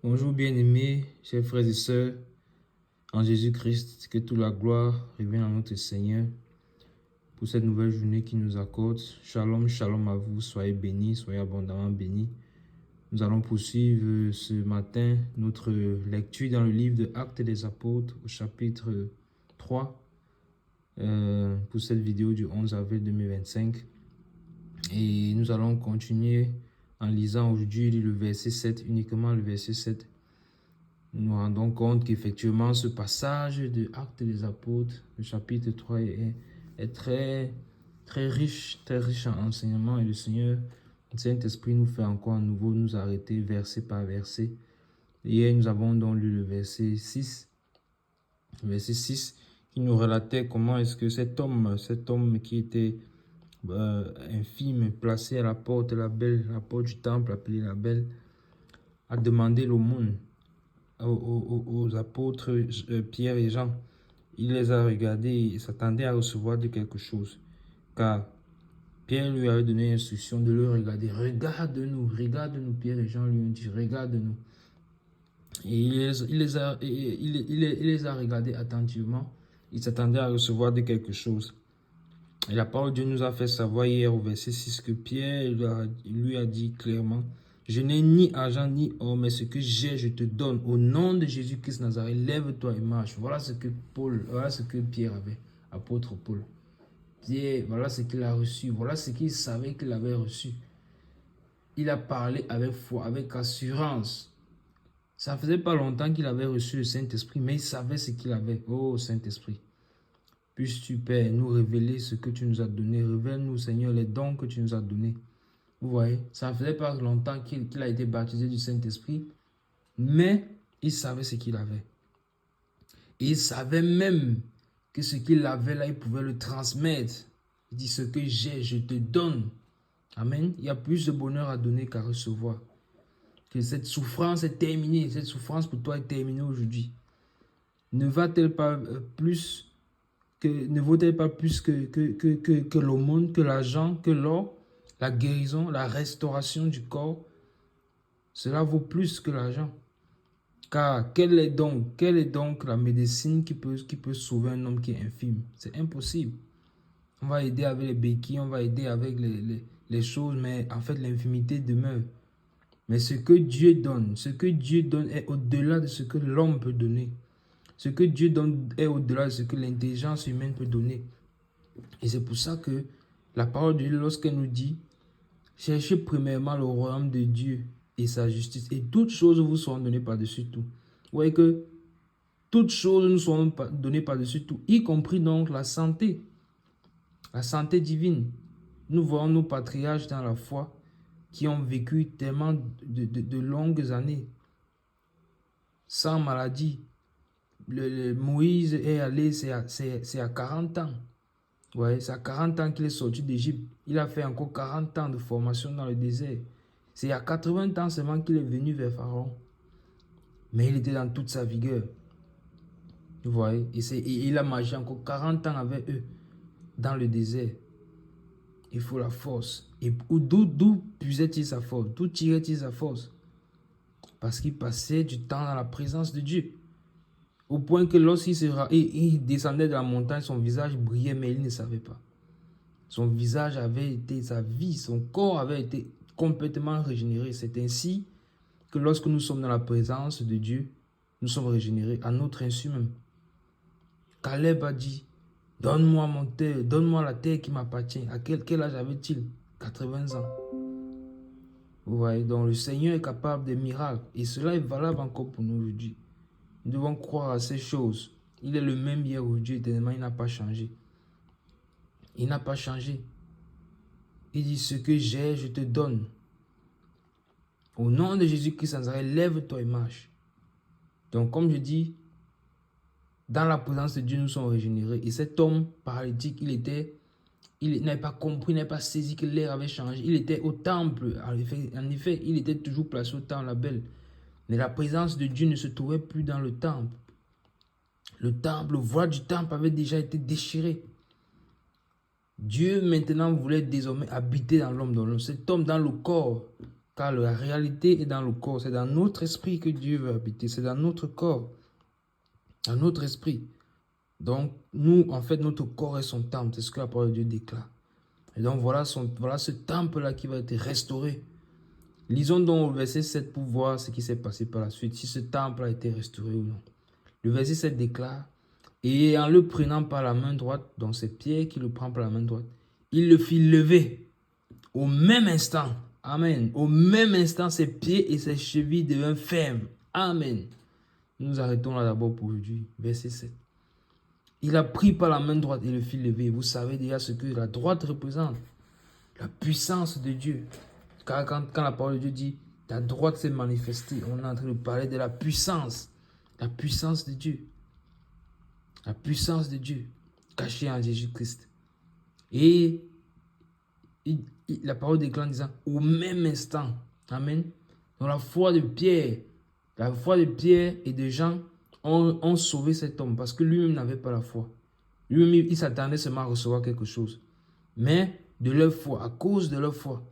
Bonjour bien-aimés, chers frères et sœurs, en Jésus-Christ, que toute la gloire revienne à notre Seigneur pour cette nouvelle journée qu'il nous accorde. Shalom, shalom à vous, soyez bénis, soyez abondamment bénis. Nous allons poursuivre ce matin notre lecture dans le livre de Actes des Apôtres au chapitre 3 pour cette vidéo du 11 avril 2025. Et nous allons continuer en lisant aujourd'hui le verset 7, uniquement le verset 7. Nous nous rendons compte qu'effectivement ce passage de Actes des Apôtres, le chapitre 3 est très riche en enseignements, et le Seigneur, le Saint-Esprit nous fait encore à nouveau nous arrêter verset par verset. Hier, nous avons donc lu le verset 6 qui nous relatait comment est-ce que cet homme qui était infime, placé à la porte du temple appelée la Belle, a demandé l'aumône aux apôtres Pierre et Jean. Il les a regardés et s'attendait à recevoir de quelque chose, car Pierre lui avait donné l'instruction de le regarder. Regarde-nous, Pierre et Jean lui ont dit, regarde-nous. Et il les a regardés attentivement. Il s'attendait à recevoir de quelque chose. Et la parole de Dieu nous a fait savoir hier au verset 6 que Pierre lui a dit clairement, je n'ai ni argent ni or, mais ce que j'ai, je te donne. Au nom de Jésus-Christ Nazareth, lève-toi et marche. Voilà ce que Pierre avait, apôtre Paul. Pierre, voilà ce qu'il a reçu. Voilà ce qu'il savait qu'il avait reçu. Il a parlé avec foi, avec assurance. Ça ne faisait pas longtemps qu'il avait reçu le Saint-Esprit, mais il savait ce qu'il avait. Oh Saint-Esprit, puisses-tu, Père, nous révéler ce que tu nous as donné. Révèle-nous, Seigneur, les dons que tu nous as donnés. Vous voyez, ça ne faisait pas longtemps qu'il a été baptisé du Saint-Esprit, mais il savait ce qu'il avait. Et il savait même que ce qu'il avait là, il pouvait le transmettre. Il dit, ce que j'ai, je te donne. Amen. Il y a plus de bonheur à donner qu'à recevoir. Que cette souffrance est terminée. Cette souffrance pour toi est terminée aujourd'hui. Ne va-t-elle pas plus ne vaut-elle pas plus que l'aumône, que l'argent, que l'or, la guérison, la restauration du corps? Cela vaut plus que l'argent. Car quelle est donc la médecine qui peut sauver un homme qui est infime? C'est impossible. On va aider avec les béquilles, on va aider avec les choses, mais en fait l'infimité demeure. Mais ce que Dieu donne est au-delà de ce que l'homme peut donner. Ce que Dieu donne est au-delà de ce que l'intelligence humaine peut donner. Et c'est pour ça que la parole de Dieu, lorsqu'elle nous dit, cherchez premièrement le royaume de Dieu et sa justice, et toutes choses vous seront données par-dessus tout. Vous voyez que toutes choses nous seront données par-dessus tout, y compris donc la santé divine. Nous voyons nos patriarches dans la foi qui ont vécu tellement de longues années sans maladie. Moïse est allé, c'est à 40 ans. Ouais, c'est à 40 ans qu'il est sorti d'Égypte. Il a fait encore 40 ans de formation dans le désert. C'est à 80 ans seulement qu'il est venu vers Pharaon. Mais il était dans toute sa vigueur. Vous voyez, et il a marché encore 40 ans avec eux dans le désert. Il faut la force. Et d'où puisait-il sa force? D'où tirait-il sa force? Parce qu'il passait du temps dans la présence de Dieu. Au point que lorsqu'il descendait de la montagne, son visage brillait, mais il ne savait pas. Son visage avait été, sa vie, son corps avait été complètement régénéré. C'est ainsi que lorsque nous sommes dans la présence de Dieu, nous sommes régénérés à notre insu même. Caleb a dit, donne-moi mon terre, donne-moi la terre qui m'appartient. À quel âge avait-il? 80 ans. Vous voyez, donc le Seigneur est capable des miracles. Et cela est valable encore pour nous aujourd'hui. Nous devons croire à ces choses. Il est le même hier aujourd'hui, éternellement, il n'a pas changé. Il n'a pas changé. Il dit, ce que j'ai, je te donne. Au nom de Jésus-Christ, Nazareth, lève-toi et marche. Donc, comme je dis, dans la présence de Dieu, nous sommes régénérés. Et cet homme paralytique, il n'avait pas compris, il n'avait pas saisi que l'air avait changé. Il était au temple. En effet, il était toujours placé au temple, la Belle. Mais la présence de Dieu ne se trouvait plus dans le temple. Le voile du temple avait déjà été déchiré. Dieu maintenant voulait désormais habiter dans l'homme. Cet homme dans le corps Car la réalité est dans le corps. C'est dans notre esprit que Dieu veut habiter. C'est dans notre corps. Dans notre esprit. Donc, nous, en fait, notre corps est son temple. C'est ce que la parole de Dieu déclare. Et donc, voilà ce temple-là qui va être restauré. Lisons donc le verset 7 pour voir ce qui s'est passé par la suite, si ce temple a été restauré ou non. Le verset 7 déclare, « Et en le prenant par la main droite, donc c'est Pierre qui le prend par la main droite, il le fit lever au même instant. » Amen. Au même instant, ses pieds et ses chevilles deviennent fermes. Amen. Nous nous arrêtons là d'abord pour aujourd'hui. Verset 7. Il a pris par la main droite et le fit lever. Vous savez déjà ce que la droite représente. La puissance de Dieu. Car quand la parole de Dieu dit, ta droite s'est manifestée, on est en train de parler de la puissance. La puissance de Dieu. La puissance de Dieu cachée en Jésus-Christ. Et la parole déclare en disant, au même instant. Amen. Donc la foi de Pierre et de Jean ont sauvé cet homme parce que lui-même n'avait pas la foi. Lui-même, il s'attendait seulement à recevoir quelque chose. Mais de leur foi, à cause de leur foi,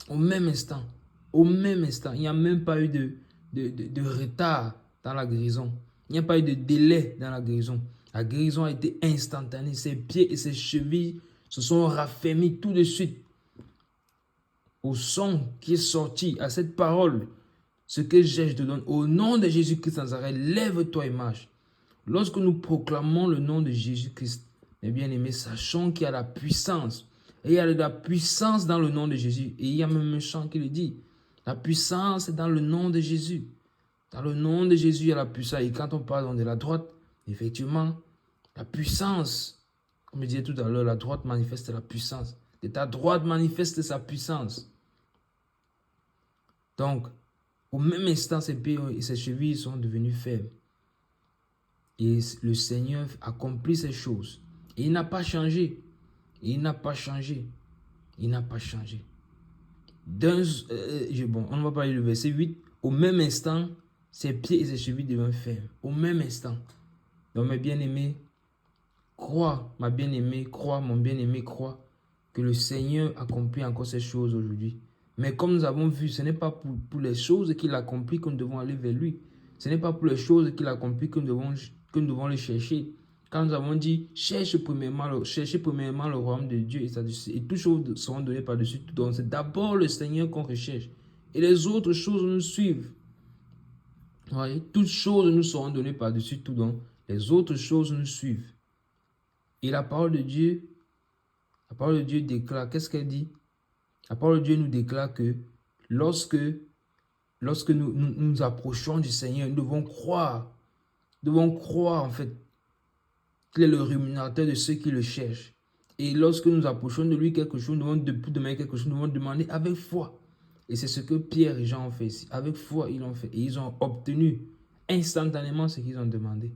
au même instant, il n'y a même pas eu de retard dans la guérison. Il n'y a pas eu de délai dans la guérison. La guérison a été instantanée. Ses pieds et ses chevilles se sont raffermis tout de suite. Au son qui est sorti, à cette parole, ce que je te donne, au nom de Jésus-Christ Nazareth, lève-toi et marche. Lorsque nous proclamons le nom de Jésus-Christ, mes bien-aimés, sachons qu'il y a la puissance. Et il y a de la puissance dans le nom de Jésus. Et il y a même un chant qui le dit. La puissance est dans le nom de Jésus. Dans le nom de Jésus, il y a la puissance. Et quand on parle de la droite, effectivement, la puissance, comme je disais tout à l'heure, la droite manifeste la puissance. Et ta droite manifeste sa puissance. Donc, au même instant, ses pieds et ses chevilles sont devenus faibles. Et le Seigneur accomplit ces choses. Et il n'a pas changé. Il n'a pas changé. Il n'a pas changé. On ne va pas lire le verset 8. Au même instant, ses pieds et ses chevilles deviennent fermes. Au même instant. Donc, mes bien-aimés, crois, ma bien-aimée, crois, mon bien-aimé, crois que le Seigneur accomplit encore ces choses aujourd'hui. Mais comme nous avons vu, ce n'est pas pour les choses qu'il accomplit que nous devons aller vers lui. Ce n'est pas pour les choses qu'il accomplit que nous devons le chercher. Quand nous avons dit, cherchez premièrement le royaume de Dieu et toutes choses seront données par-dessus tout. Donc c'est d'abord le Seigneur qu'on recherche. Et les autres choses nous suivent. Vous voyez, toutes choses nous seront données par-dessus tout. Donc les autres choses nous suivent. Et la parole de Dieu déclare, qu'est-ce qu'elle dit? La parole de Dieu nous déclare que lorsque nous nous approchons du Seigneur, nous devons croire en fait qu'il est le rémunérateur de ceux qui le cherchent. Et lorsque nous approchons de lui quelque chose, nous devons demander quelque chose, nous devons demander avec foi. Et c'est ce que Pierre et Jean ont fait ici. Avec foi, ils l'ont fait. Et ils ont obtenu instantanément ce qu'ils ont demandé.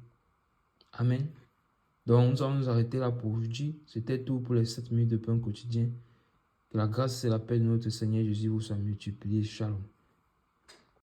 Amen. Donc, nous allons nous arrêter là pour aujourd'hui. C'était tout pour les 7 minutes de pain quotidien. Que la grâce et la paix de notre Seigneur Jésus vous soient multipliées. Shalom.